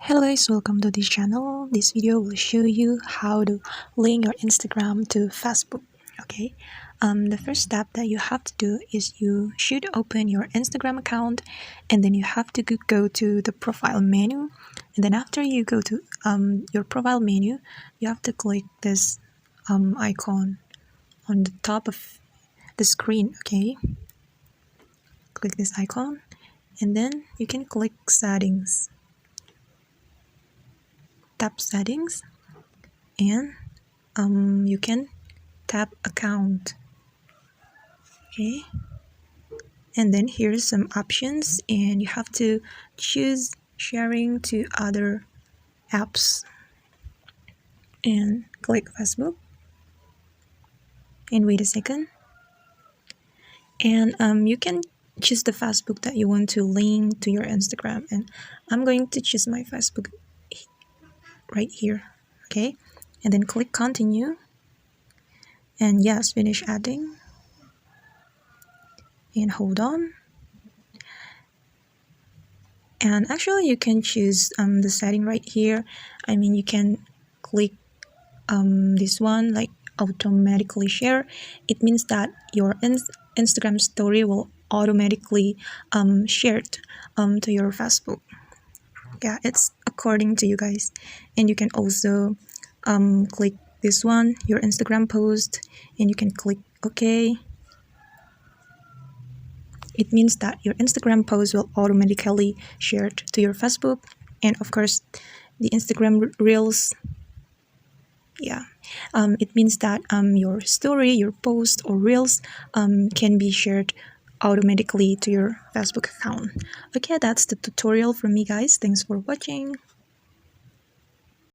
Hello guys, welcome to this channel. This video will show you how to link your Instagram to Facebook. Okay, the first step that you have to do is you should open your Instagram account, and then you have to go to the profile menu, and then after you go to your profile menu, you have to click this icon on the top of the screen. Okay, click this icon, and then you can click settings. Tap settings, and you can tap account. Okay, and then here's some options, and you have to choose sharing to other apps and click Facebook, and wait a second, and you can choose the Facebook that you want to link to your Instagram, and I'm going to choose my Facebook right here. Okay, and then click continue, and yes, finish adding, and hold on. And actually you can choose the setting right here. I mean, you can click this one, like automatically share. It means that your Instagram story will automatically shared to your Facebook. Yeah, it's according to you guys. And you can also click this one, your Instagram post, and you can click OK. It means that your Instagram post will automatically shared to your Facebook, and of course the Instagram reels. Yeah, it means that your story, your post or reels can be shared automatically to your Facebook account. Okay, that's the tutorial from me guys. Thanks for watching.